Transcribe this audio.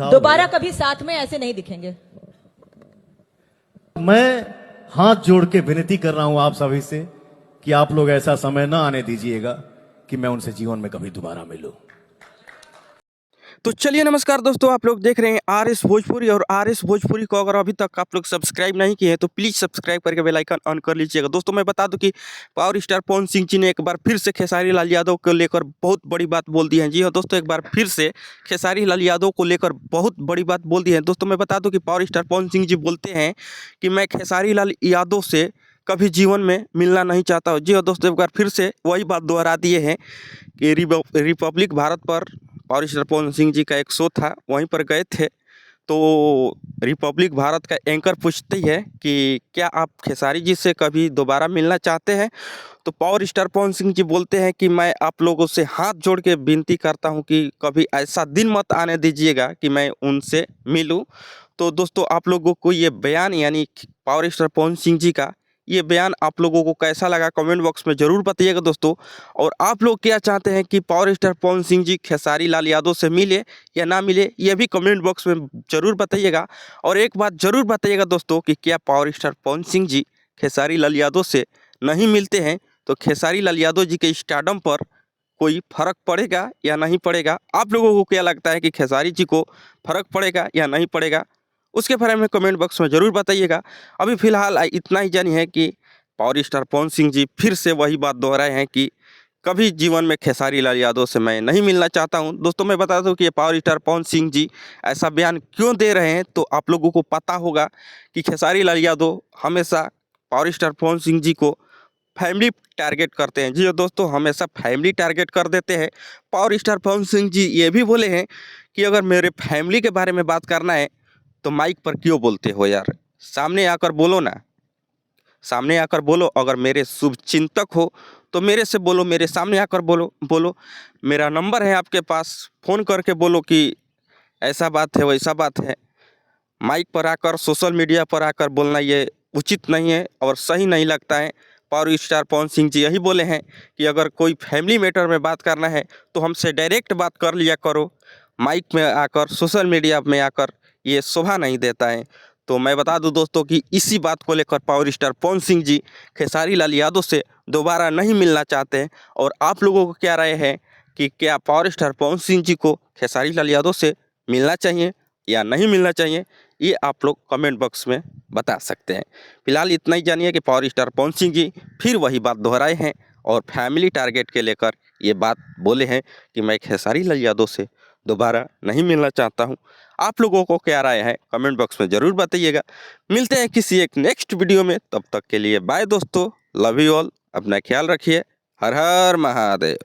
साहब दोबारा है। कभी साथ में ऐसे नहीं दिखेंगे। मैं हाथ जोड़ के विनती कर रहा हूं आप सभी से कि आप लोग ऐसा समय ना आने दीजिएगा कि मैं उनसे जीवन में कभी दोबारा मिलूं। तो चलिए नमस्कार दोस्तों, आप लोग देख रहे हैं आर एस भोजपुरी। और आर एस भोजपुरी को अगर अभी तक आप लोग सब्सक्राइब नहीं किए हैं तो प्लीज़ सब्सक्राइब करके बेल आइकन ऑन कर लीजिएगा। दोस्तों मैं बता दूं कि पावर स्टार पवन सिंह जी ने एक बार फिर से खेसारी लाल यादव को लेकर बहुत बड़ी बात बोल दी है। जी हाँ दोस्तों, एक बार फिर से खेसारी लाल यादव को लेकर बहुत बड़ी बात बोल दी है। दोस्तों मैं बता दूँ कि पावर स्टार पवन सिंह जी बोलते हैं कि मैं खेसारी लाल यादव से कभी जीवन में मिलना नहीं चाहता हूँ। जी हाँ दोस्तों, एक बार फिर से वही बात दोहरा दिए हैं कि रिपब्लिक भारत पर पावर स्टार पवन सिंह जी का एक शो था, वहीं पर गए थे। तो रिपब्लिक भारत का एंकर पूछती है कि क्या आप खेसारी जी से कभी दोबारा मिलना चाहते हैं। तो पावर स्टार पवन सिंह जी बोलते हैं कि मैं आप लोगों से हाथ जोड़ के विनती करता हूं कि कभी ऐसा दिन मत आने दीजिएगा कि मैं उनसे मिलूं। तो दोस्तों आप लोगों को ये बयान यानी पावर स्टार पवन सिंह जी का ये बयान आप लोगों को कैसा लगा कमेंट बॉक्स में ज़रूर बताइएगा दोस्तों। और आप लोग क्या चाहते हैं कि पावर स्टार पवन सिंह जी खेसारी लाल यादव से मिले या ना मिले, ये भी कमेंट बॉक्स में ज़रूर बताइएगा। और एक बात ज़रूर बताइएगा दोस्तों कि क्या पावर स्टार पवन सिंह जी खेसारी लाल यादव से नहीं मिलते हैं तो खेसारी लाल यादव जी के स्टारडम पर कोई फ़र्क पड़ेगा या नहीं पड़ेगा। आप लोगों को क्या लगता है कि खेसारी जी को फ़र्क पड़ेगा या नहीं पड़ेगा, उसके बारे में कमेंट बॉक्स में ज़रूर बताइएगा। अभी फ़िलहाल इतना ही जानिए है कि पावर स्टार पवन सिंह जी फिर से वही बात दोहराए हैं कि कभी जीवन में खेसारी लाल यादव से मैं नहीं मिलना चाहता हूं। दोस्तों मैं बता दूं कि ये पावर स्टार पवन सिंह जी ऐसा बयान क्यों दे रहे हैं, तो आप लोगों को पता होगा कि खेसारी लाल यादव हमेशा पावर स्टार पवन सिंह जी को फैमिली टारगेट करते हैं। जी हाँ दोस्तों, हमेशा फैमिली टारगेट कर देते हैं। पावर स्टार पवन सिंह जी ये भी बोले हैं कि अगर मेरे फैमिली के बारे में बात करना है तो माइक पर क्यों बोलते हो यार, सामने आकर बोलो ना, सामने आकर बोलो। अगर मेरे शुभ चिंतक हो तो मेरे से बोलो, मेरे सामने आकर बोलो बोलो। मेरा नंबर है आपके पास, फ़ोन करके बोलो कि ऐसा बात है वैसा बात है। माइक पर आकर सोशल मीडिया पर आकर बोलना ये उचित नहीं है और सही नहीं लगता है। पावर स्टार पवन सिंह जी यही बोले हैं कि अगर कोई फैमिली मैटर में बात करना है तो हमसे डायरेक्ट बात कर लिया करो, माइक में आकर सोशल मीडिया में आकर ये शोभा नहीं देता है। तो मैं बता दूं दोस्तों कि इसी बात को लेकर पावर स्टार पवन सिंह जी खेसारी लाल यादव से दोबारा नहीं मिलना चाहते हैं। और आप लोगों को क्या राय है कि क्या पावर स्टार पवन सिंह जी को खेसारी लाल यादव से मिलना चाहिए या नहीं मिलना चाहिए, ये आप लोग कमेंट बॉक्स में बता सकते हैं। फिलहाल इतना ही जानिए कि पावर स्टार पवन सिंह जी फिर वही बात दोहराए हैं और फैमिली टारगेट के लेकर ये बात बोले हैं कि मैं खेसारी लाल यादव से दोबारा नहीं मिलना चाहता हूं। आप लोगों को क्या राय है कमेंट बॉक्स में ज़रूर बताइएगा। मिलते हैं किसी एक नेक्स्ट वीडियो में, तब तक के लिए बाय दोस्तों, लव यू ऑल, अपना ख्याल रखिए। हर हर महादेव।